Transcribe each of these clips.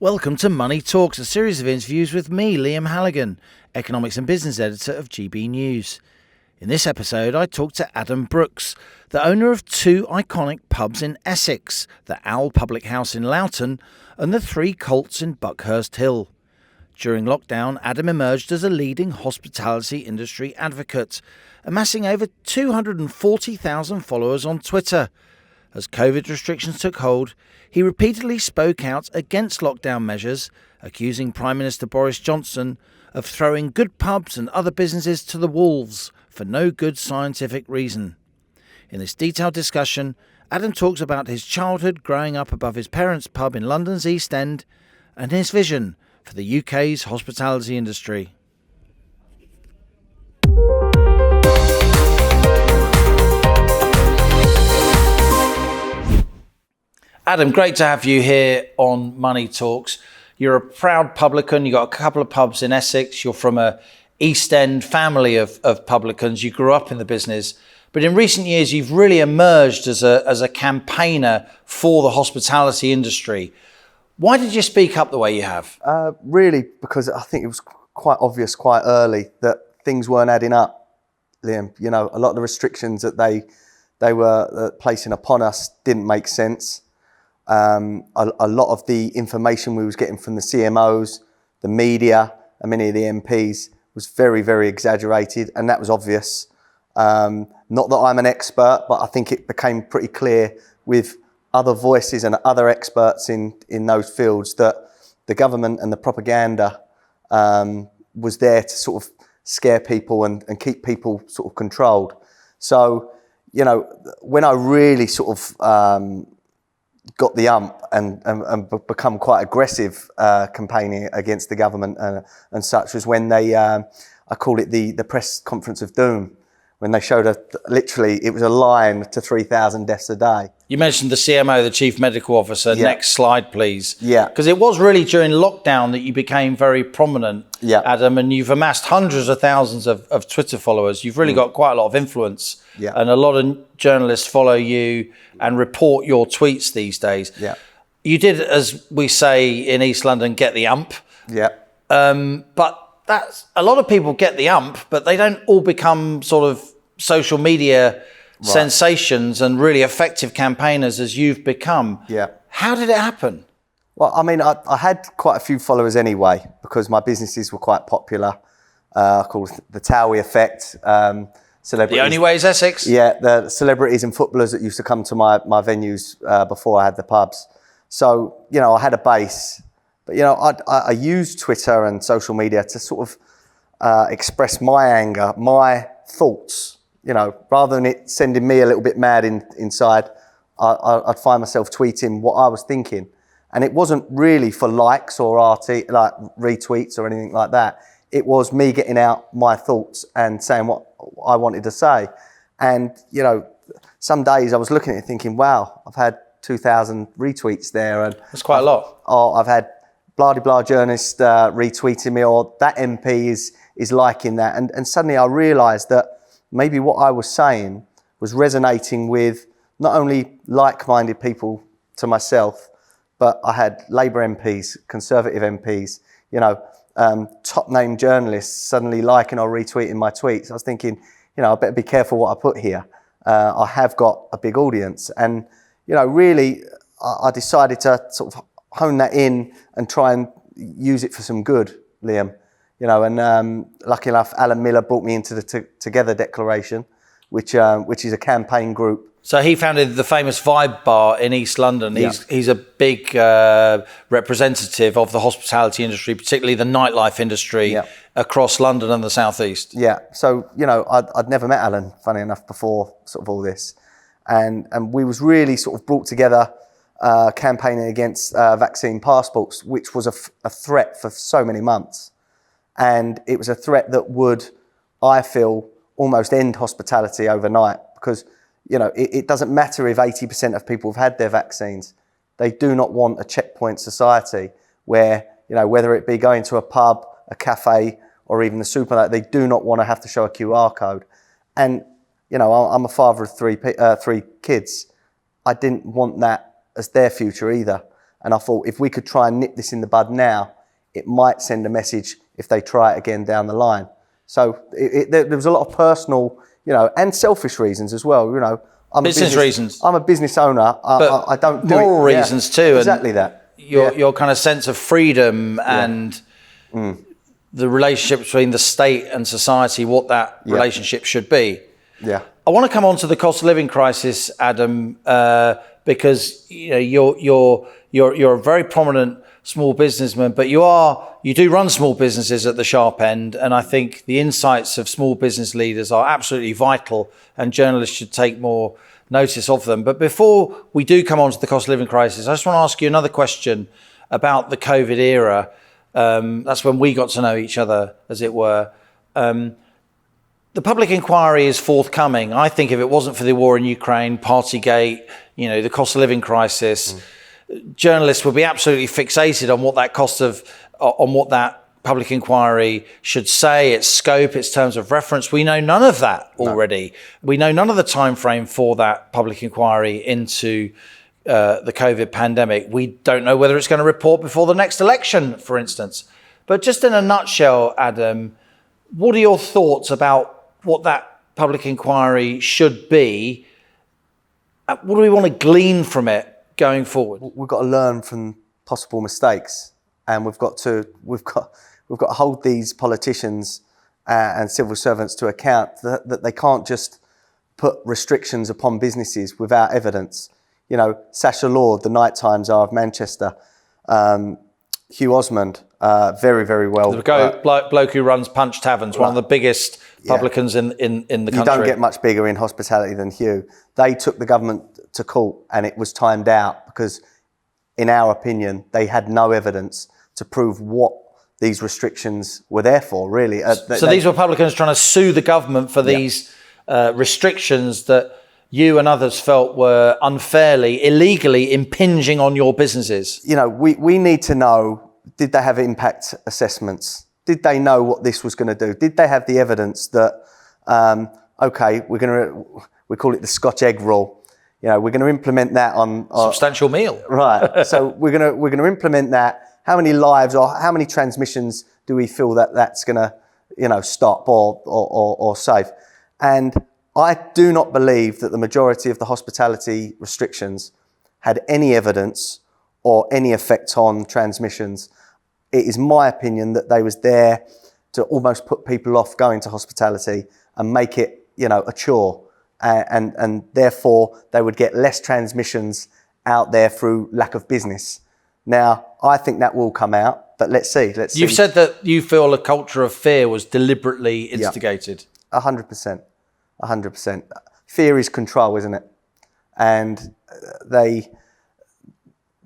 Welcome to Money Talks, a series of interviews with me, Liam Halligan, Economics and Business Editor of GBNews. In this episode, I talked to Adam Brooks, the owner of two iconic pubs in Essex, the Owl Public House in Loughton and the Three Colts in Buckhurst Hill. During lockdown, Adam emerged as a leading hospitality industry advocate, amassing over 240,000 followers on Twitter. As COVID restrictions took hold, he repeatedly spoke out against lockdown measures, accusing Prime Minister Boris Johnson of throwing good pubs and other businesses to the wolves for no good scientific reason. In this detailed discussion, Adam talks about his childhood growing up above his parents' pub in London's East End and his vision for the UK's hospitality industry. Adam, great to have you here on Money Talks. You're a proud publican. You've got a couple of pubs in Essex. You're from a East End family of publicans. You grew up in the business. But in recent years, you've really emerged as a campaigner for the hospitality industry. Why did you speak up the way you have? Really, because I think it was quite obvious quite early that things weren't adding up, Liam. You know, a lot of the restrictions that they were placing upon us didn't make sense. A lot of the information we was getting from the CMOs, the media, and many of the MPs was very, very exaggerated, and that was obvious. Not that I'm an expert, but I think it became pretty clear with other voices and other experts in those fields that the government and the propaganda was there to sort of scare people and keep people sort of controlled. So, you know, when I really sort of got the ump and become quite aggressive campaigning against the government and such was when they, I call it the press conference of doom, when they showed literally it was a line to 3,000 deaths a day. You mentioned the CMO, the Chief Medical Officer. Yeah. Next slide, please. Yeah. Because it was really during lockdown that you became very prominent, yeah. Adam, and you've amassed hundreds of thousands of Twitter followers. You've really got quite a lot of influence. Yeah. And a lot of journalists follow you and report your tweets these days. Yeah. You did, as we say in East London, get the ump. Yeah. But that's a lot of people get the ump, but they don't all become sort of social media sensations and really effective campaigners as you've become. Yeah. How did it happen? Well, I mean, I had quite a few followers anyway because my businesses were quite popular. Called the Towie effect. Celebrities. The only way is Essex? Yeah, the celebrities and footballers that used to come to my venues before I had the pubs. So, you know, I had a base. But, you know, I used Twitter and social media to sort of express my anger, my thoughts. You know, rather than it sending me a little bit mad inside, I'd find myself tweeting what I was thinking. And it wasn't really for likes or retweets or anything like that. It was me getting out my thoughts and saying what I wanted to say. And, you know, some days I was looking at it thinking, wow, I've had 2,000 retweets there. And that's quite a lot. Or I've had blah-de-blah journalist retweeting me, or that MP is liking that. And suddenly I realised that maybe what I was saying was resonating with not only like-minded people to myself, but I had Labour MPs, Conservative MPs, you know, top-name journalists suddenly liking or retweeting my tweets. I was thinking, you know, I better be careful what I put here. I have got a big audience. And, you know, really, I decided to sort of hone that in and try and use it for some good, Liam. You know, and lucky enough, Alan Miller brought me into the Together Declaration, which is a campaign group. So he founded the famous Vibe Bar in East London. Yeah. He's a big representative of the hospitality industry, particularly the nightlife industry across London and the South East. Yeah. So, you know, I'd never met Alan, funny enough, before sort of all this. And we was really sort of brought together campaigning against vaccine passports, which was a threat for so many months. And it was a threat that would, I feel, almost end hospitality overnight because, you know, it doesn't matter if 80% of people have had their vaccines. They do not want a checkpoint society where, you know, whether it be going to a pub, a cafe, or even the supermarket, they do not want to have to show a QR code. And, you know, I'm a father of three kids. I didn't want that as their future either. And I thought if we could try and nip this in the bud now, it might send a message if they try it again down the line. So there was a lot of personal, and selfish reasons as well. I'm a business owner. I don't do moral it. reasons too. Exactly and that. Your kind of sense of freedom and the relationship between the state and society, what that relationship should be. Yeah. I want to come on to the cost of living crisis, Adam, because you're a very prominent small businessman, but you do run small businesses at the sharp end, and I think the insights of small business leaders are absolutely vital, and journalists should take more notice of them. But before we do come on to the cost of living crisis, I just want to ask you another question about the COVID era. That's when we got to know each other, as it were. The public inquiry is forthcoming. I think if it wasn't for the war in Ukraine, Partygate, the cost of living crisis, journalists would be absolutely fixated on what that public inquiry should say, its scope, its terms of reference. We know none of that already. No. We know none of the time frame for that public inquiry into the COVID pandemic. We don't know whether it's going to report before the next election, for instance. But just in a nutshell, Adam, what are your thoughts about what that public inquiry should be? What do we want to glean from it going forward? We've got to learn from possible mistakes, and we've got to hold these politicians and civil servants to account that they can't just put restrictions upon businesses without evidence. Sacha Lord, the Night Times of Manchester, Hugh Osmond, very, very well. The bloke who runs Punch Taverns, one of the biggest publicans in the country. You don't get much bigger in hospitality than Hugh. They took the government to court, and it was timed out because, in our opinion, they had no evidence to prove what these restrictions were there for, really. So these were publicans trying to sue the government for these restrictions that you and others felt were unfairly, illegally impinging on your businesses. We need to know, did they have impact assessments? Did they know what this was going to do? Did they have the evidence that, we call it the Scotch egg rule. We're going to implement that on substantial meal. Right. So we're going to implement that. How many lives or how many transmissions do we feel that's going to, stop or save? And I do not believe that the majority of the hospitality restrictions had any evidence or any effect on transmissions. It is my opinion that they was there to almost put people off going to hospitality and make it, a chore. And therefore they would get less transmissions out there through lack of business. Now, I think that will come out, but let's see. You've said that you feel a culture of fear was deliberately instigated. 100%. 100%. Fear is control, isn't it? And the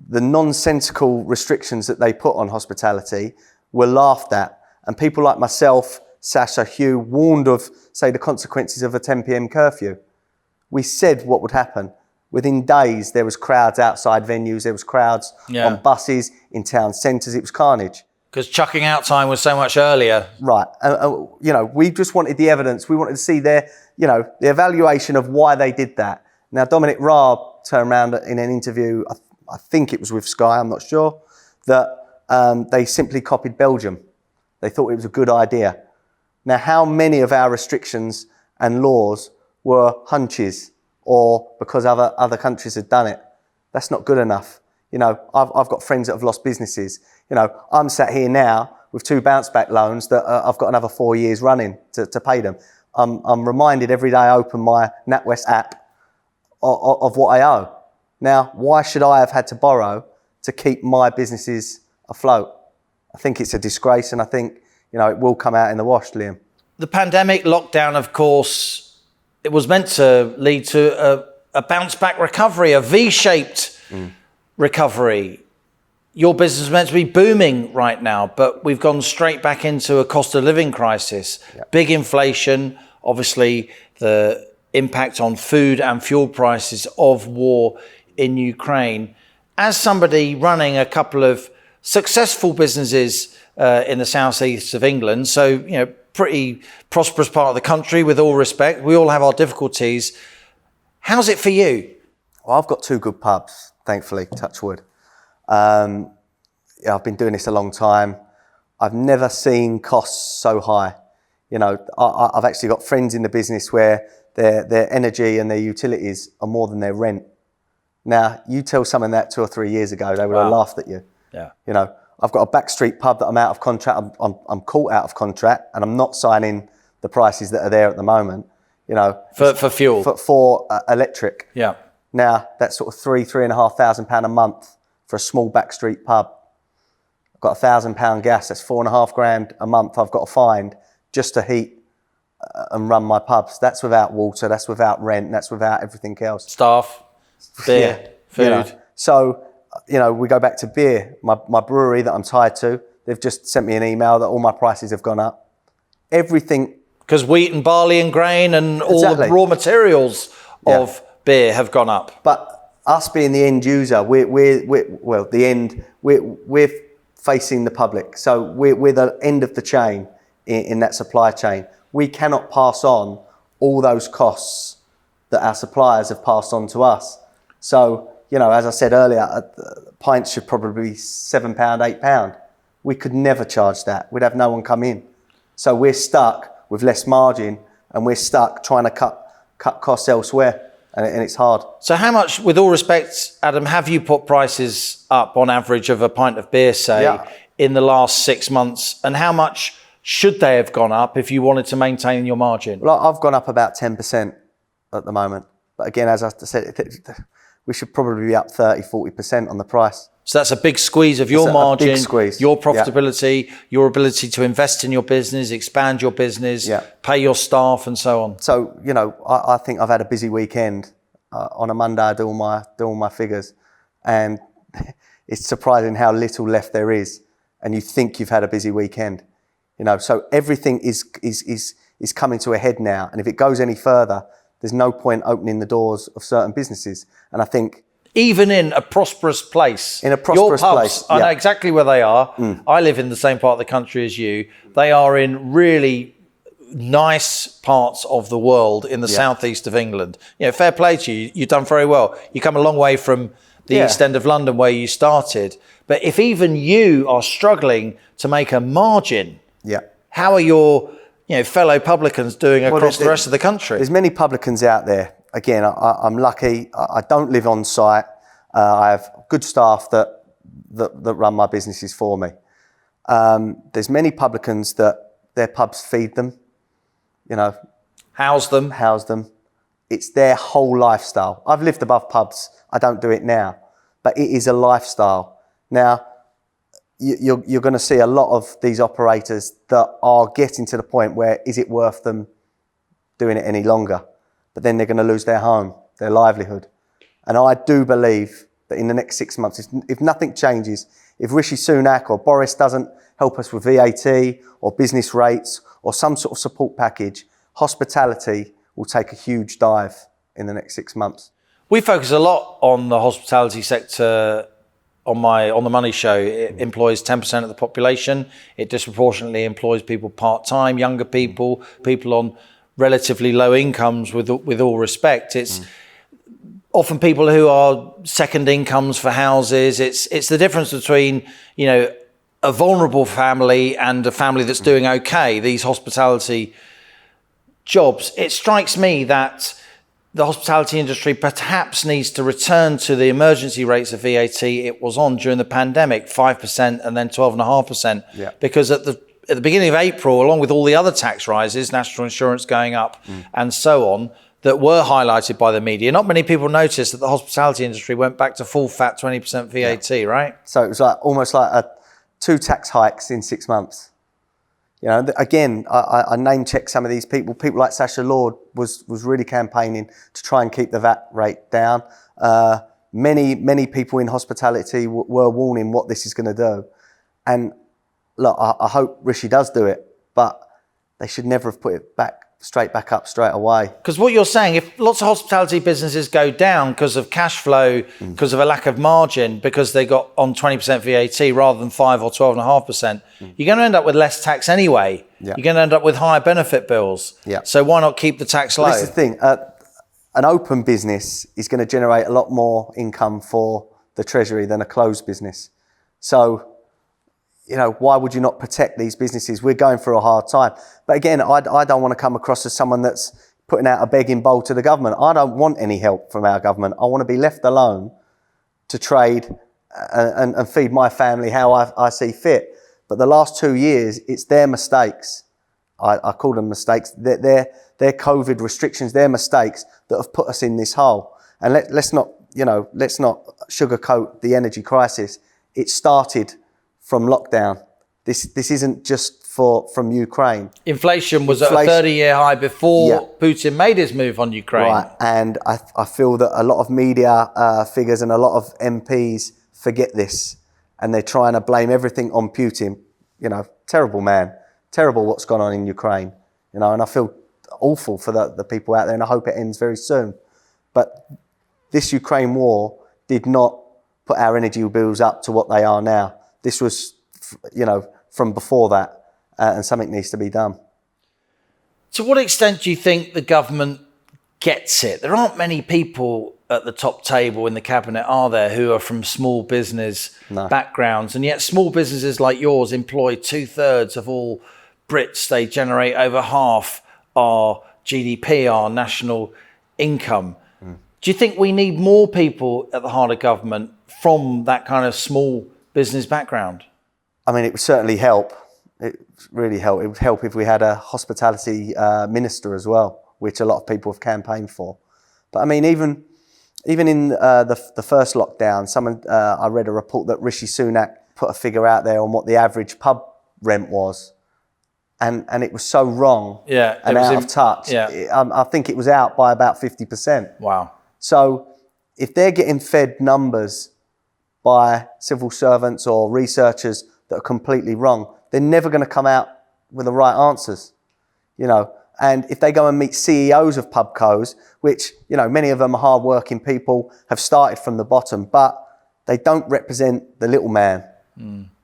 nonsensical restrictions that they put on hospitality were laughed at. And people like myself, Sacha, Hugh, warned of, say, the consequences of a 10 p.m. curfew. We said what would happen. Within days, there was crowds outside venues, there was crowds on buses, in town centres, it was carnage. Because chucking out time was so much earlier. Right. We just wanted the evidence. We wanted to see the evaluation of why they did that. Now, Dominic Raab turned around in an interview, I think it was with Sky, I'm not sure, that they simply copied Belgium. They thought it was a good idea. Now, how many of our restrictions and laws were hunches or because other countries had done it? That's not good enough. I've got friends that have lost businesses. I'm sat here now with 2 bounce back loans that I've got another 4 years running to pay them. I'm reminded every day I open my NatWest app of what I owe. Now, why should I have had to borrow to keep my businesses afloat? I think it's a disgrace, and I think, it will come out in the wash, Liam. The pandemic lockdown, of course, it was meant to lead to a bounce back recovery, a V-shaped recovery. Your business is meant to be booming right now, but we've gone straight back into a cost of living crisis. Yep. Big inflation, obviously the impact on food and fuel prices of war in Ukraine. As somebody running a couple of successful businesses in the southeast of England, so pretty prosperous part of the country, with all respect, we all have our difficulties. How's it for you? Well, I've got 2 good pubs, thankfully, touch wood. Yeah, I've been doing this a long time. I've never seen costs so high. You know, I've actually got friends in the business where their energy and their utilities are more than their rent. Now, you tell someone that 2 or 3 years ago, they would have laughed at you. Yeah. You know, I've got a backstreet pub that I'm out of contract. I'm caught out of contract, and I'm not signing the prices that are there at the moment. You know, For fuel. For electric. Yeah. Now that's sort of £3,500 a month for a small backstreet pub. I've got £1,000 gas. That's £4,500 a month I've got to find just to heat and run my pubs. That's without water. That's without rent. That's without everything else. Staff, beer, food. You know. So, you know, we go back to beer. My brewery that I'm tied to, they've just sent me an email that all my prices have gone up. Everything. Because wheat and barley and grain and all the raw materials of beer have gone up. But us being the end user, we're facing the public. So we're the end of the chain in that supply chain. We cannot pass on all those costs that our suppliers have passed on to us. So, you know, as I said earlier, pints should probably be £7, £8. We could never charge that. We'd have no one come in. So we're stuck with less margin, and we're stuck trying to cut costs elsewhere, and it's hard. So how much, with all respect, Adam, have you put prices up on average of a pint of beer, say, in the last 6 months? And how much should they have gone up if you wanted to maintain your margin? Well, I've gone up about 10% at the moment. But again, as I said, we should probably be up 30, 40% on the price. So that's a big squeeze of your margin, a big squeeze. Your profitability, your ability to invest in your business, expand your business, pay your staff and so on. So, you know, I think I've had a busy weekend. On a Monday, I do all my figures. And it's surprising how little left there is. And you think you've had a busy weekend. You know, so everything is coming to a head now. And if it goes any further, there's no point opening the doors of certain businesses. And I think... Even in a prosperous place. In a prosperous place. I know exactly where they are. I live in the same part of the country as you. They are in really nice parts of the world in the southeast of England. You know, fair play to you. You've done very well. You come a long way from the East End of London where you started. But if even you are struggling to make a margin, how are your fellow publicans doing across the rest of the country? There's many publicans out there. Again, I'm lucky. I don't live on site. I have good staff that run my businesses for me. There's many publicans that their pubs feed them, you know. House them. It's their whole lifestyle. I've lived above pubs. I don't do it now. But it is a lifestyle. Now, you're going to see a lot of these operators that are getting to the point where is it worth them doing it any longer? But then they're going to lose their home, their livelihood. And I do believe that in the next 6 months, if nothing changes, if Rishi Sunak or Boris doesn't help us with VAT or business rates or some sort of support package, hospitality will take a huge dive in the next 6 months. We focus a lot on the hospitality sector on the Money Show. It employs 10% of the population. It disproportionately employs people part-time, younger people, people on relatively low incomes, with all respect. It's often people who are second incomes for houses. It's the difference between, you know, a vulnerable family and a family that's doing okay, these hospitality jobs. It strikes me that the hospitality industry perhaps needs to return to the emergency rates of VAT it was on during the pandemic, 5% and then 12.5%. Yeah. Because at the beginning of April, along with all the other tax rises, national insurance going up and so on, that were highlighted by the media, not many people noticed that the hospitality industry went back to full fat 20% VAT, right? So it was like almost like 2 tax hikes in 6 months. You know, again, I name check some of these people. People like Sacha Lord was really campaigning to try and keep the VAT rate down. Many people in hospitality were warning what this is going to do. And look, I hope Rishi does do it, but they should never have put it straight back up straight away. Because what you're saying, if lots of hospitality businesses go down because of cash flow, because of a lack of margin, because they got on 20% VAT rather than 5 or 12.5%, you're going to end up with less tax anyway. Yeah. You're going to end up with higher benefit bills. Yeah. So why not keep the tax low? This is the thing. An open business is going to generate a lot more income for the Treasury than a closed business. So, why would you not protect these businesses? We're going through a hard time. But again, I don't want to come across as someone that's putting out a begging bowl to the government. I don't want any help from our government. I want to be left alone to trade and feed my family how I see fit. But the last 2 years, it's their mistakes. I call them mistakes. Their COVID restrictions, their mistakes that have put us in this hole. And let's not sugarcoat the energy crisis. It started from lockdown. This isn't just from Ukraine. Inflation was at a 30-year high before Putin made his move on Ukraine. Right, and I feel that a lot of media figures and a lot of MPs forget this, and they're trying to blame everything on Putin. Terrible man, terrible what's gone on in Ukraine. And I feel awful for the people out there, and I hope it ends very soon. But this Ukraine war did not put our energy bills up to what they are now. This was, from before that. And something needs to be done. To what extent do you think the government gets it? There aren't many people at the top table in the cabinet, are there, who are from small business backgrounds? And yet small businesses like yours employ 2/3 of all Brits. They generate over half our GDP, our national income. Do you think we need more people at the heart of government from that kind of small business background? I mean, it would certainly help. It really help. It would help if we had a hospitality minister as well, which a lot of people have campaigned for. But I mean, even in the first lockdown, I read a report that Rishi Sunak put a figure out there on what the average pub rent was, and it was so wrong and out of touch. I think it was out by about 50%. Wow. So if they're getting fed numbers by civil servants or researchers that are completely wrong, they're never going to come out with the right answers, And if they go and meet CEOs of pubcos, which, many of them are hard-working people, have started from the bottom, but they don't represent the little man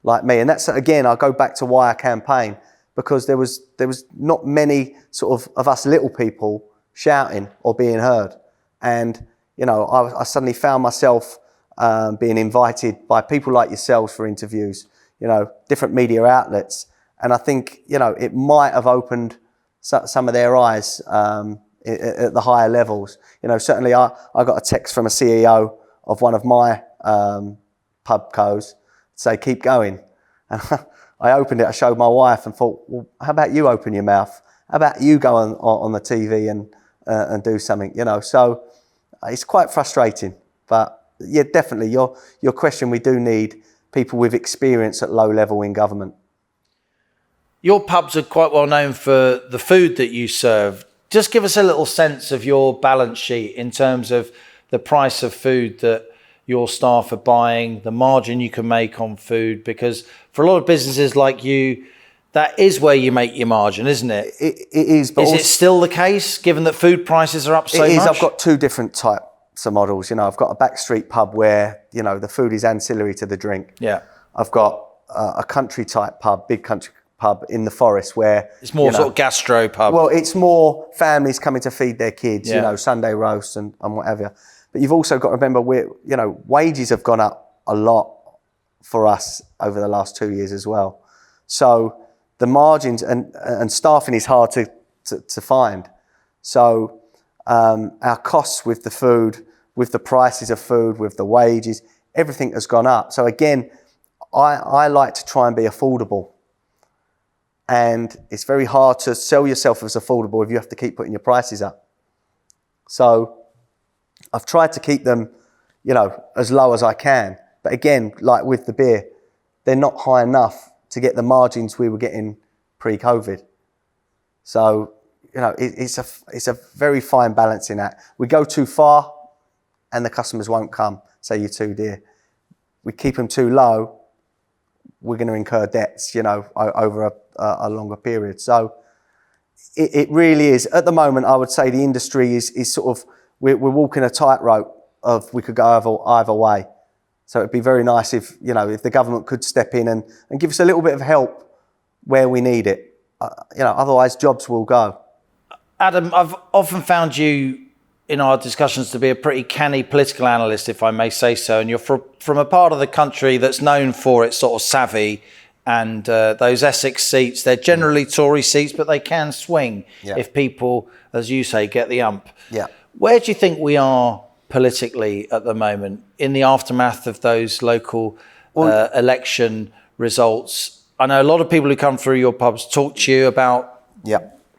like me. And that's, again, I go back to why I campaign, because there was not many sort of us little people shouting or being heard. And, I suddenly found myself being invited by people like yourselves for interviews, different media outlets. And I think, it might have opened some of their eyes at the higher levels. Certainly I got a text from a CEO of one of my pubcos to say, keep going. And I opened it, I showed my wife and thought, well, how about you open your mouth? How about you go on the TV and do something, So it's quite frustrating. But yeah, definitely, your question, we do need people with experience at low level in government. Your pubs are quite well known for the food that you serve. Just give us a little sense of your balance sheet in terms of the price of food that your staff are buying, the margin you can make on food, because for a lot of businesses like you, that is where you make your margin, isn't it? It is. But is it still the case, given that food prices are up so much? It is. I've got two different types of models. I've got a backstreet pub where, the food is ancillary to the drink. Yeah. I've got a country type pub, big country pub in the forest where... It's more sort of gastro pub. Well, it's more families coming to feed their kids, Sunday roasts and whatever. But you've also got to remember, wages have gone up a lot for us over the last 2 years as well. So the margins and staffing is hard to find. So our costs with the food, with the prices of food, with the wages, everything has gone up. So again, I like to try and be affordable. And it's very hard to sell yourself as affordable if you have to keep putting your prices up. So I've tried to keep them, as low as I can. But again, like with the beer, they're not high enough to get the margins we were getting pre-COVID. So, it's a very fine balancing act. We go too far and the customers won't come, say you're too dear. We keep them too low, we're going to incur debts, over a longer period. So it really is. At the moment, I would say the industry is sort of, we're walking a tightrope of we could go either way. So it'd be very nice if the government could step in and give us a little bit of help where we need it. Otherwise jobs will go. Adam, I've often found you in our discussions to be a pretty canny political analyst, if I may say so, and you're from a part of the country that's known for its sort of savvy, and those Essex seats, they're generally Tory seats, but they can swing if people, as you say, get the ump. Yeah. Where do you think we are politically at the moment in the aftermath of those local election results? I know a lot of people who come through your pubs talk to you about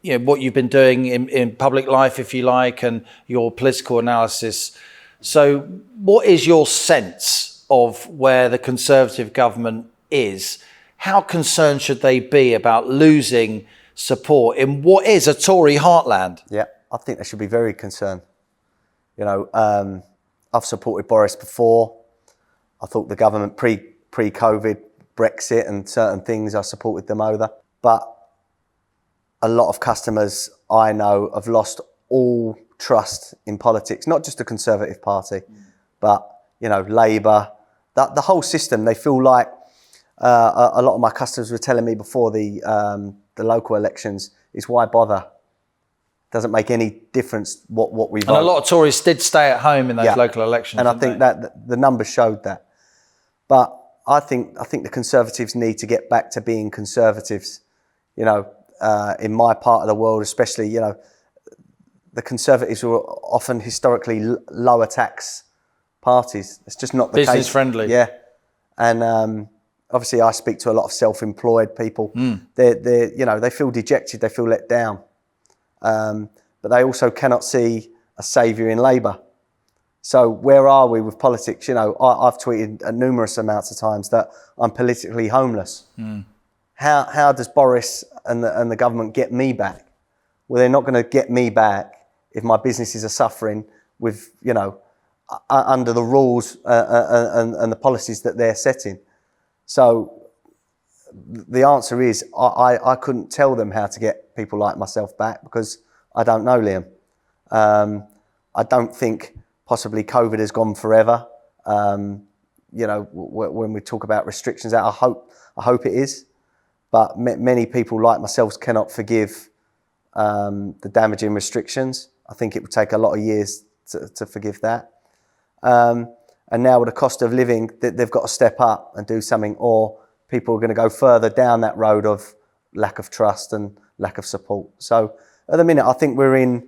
what you've been doing in public life, if you like, and your political analysis. So what is your sense of where the Conservative government is? How concerned should they be about losing support in what is a Tory heartland? Yeah, I think they should be very concerned. You know, I've supported Boris before. I thought the government pre-COVID, Brexit and certain things, I supported them over. But a lot of customers I know have lost all trust in politics, not just the Conservative Party, but, you know, Labour, the whole system. They feel like a lot of my customers were telling me before the local elections is why bother? Doesn't make any difference what we vote. And a lot of Tories did stay at home in those local elections. And I think that the numbers showed that. But I think the Conservatives need to get back to being Conservatives. You know, in my part of the world, especially, you know, the Conservatives were often historically lower tax parties. It's just not the case. Business friendly. Yeah. And obviously I speak to a lot of self-employed people. They're you know, they feel dejected, they feel let down. But they also cannot see a saviour in Labour. So where are we with politics? You know, I've tweeted numerous amounts of times that I'm politically homeless. How does Boris and the government get me back? Well, they're not going to get me back if my businesses are suffering with, you know, under the rules and the policies that they're setting. So the answer is I couldn't tell them how to get people like myself back because I don't know, Liam. I don't think possibly COVID has gone forever. You know, when we talk about restrictions, I hope it is. But many people like myself cannot forgive the damaging restrictions. I think it would take a lot of years to forgive that. And now with the cost of living, they've got to step up and do something, or people are going to go further down that road of lack of trust and lack of support. So at the minute, I think we're in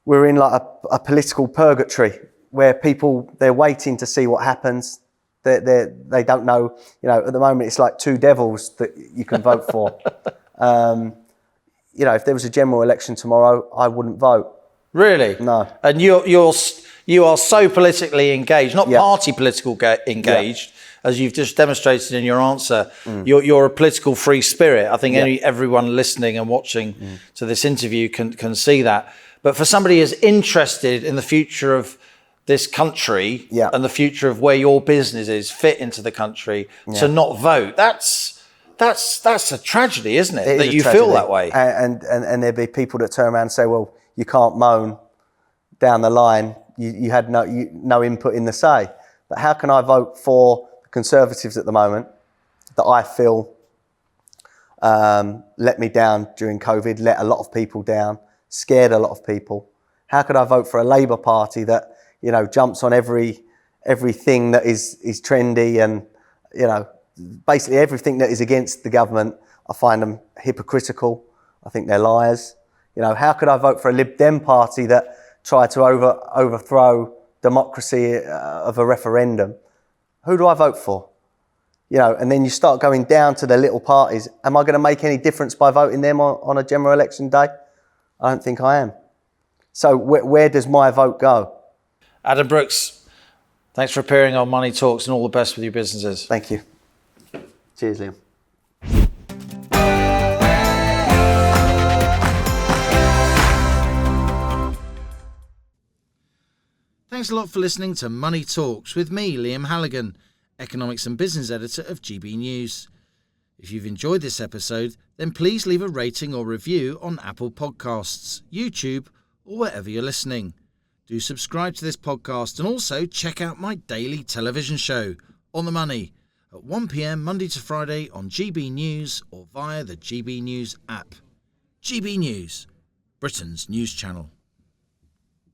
like a political purgatory where people, they're waiting to see what happens. They don't know, you know, at the moment it's like two devils that you can vote for. You know, if there was a general election tomorrow, I wouldn't vote. Really? No. And you are so politically engaged, not party political engaged, as you've just demonstrated in your answer. You're a political free spirit. I think everyone listening and watching to this interview can see that. But for somebody who's interested in the future of this country and the future of where your businesses fit into the country, to not vote, that's a tragedy, isn't it? That you feel that way. And there'd be people that turn around and say, well, you can't moan down the line. You had no input in the say. But how can I vote for the Conservatives at the moment that I feel let me down during COVID, let a lot of people down, scared a lot of people? How could I vote for a Labour Party that, you know, jumps on everything that is trendy and, you know, basically everything that is against the government? I find them hypocritical. I think they're liars. You know, how could I vote for a Lib Dem party that tried to overthrow democracy of a referendum? Who do I vote for? You know, and then you start going down to the little parties. Am I going to make any difference by voting them on a general election day? I don't think I am. So where does my vote go? Adam Brooks, thanks for appearing on Money Talks, and all the best with your businesses. Thank you. Cheers, Liam. Thanks a lot for listening to Money Talks with me, Liam Halligan, Economics and Business Editor of GBNews. If you've enjoyed this episode, then please leave a rating or review on Apple Podcasts, YouTube, or wherever you're listening. Do subscribe to this podcast and also check out my daily television show, On the Money, at 1 p.m. Monday to Friday on GB News or via the GB News app. GB News, Britain's news channel.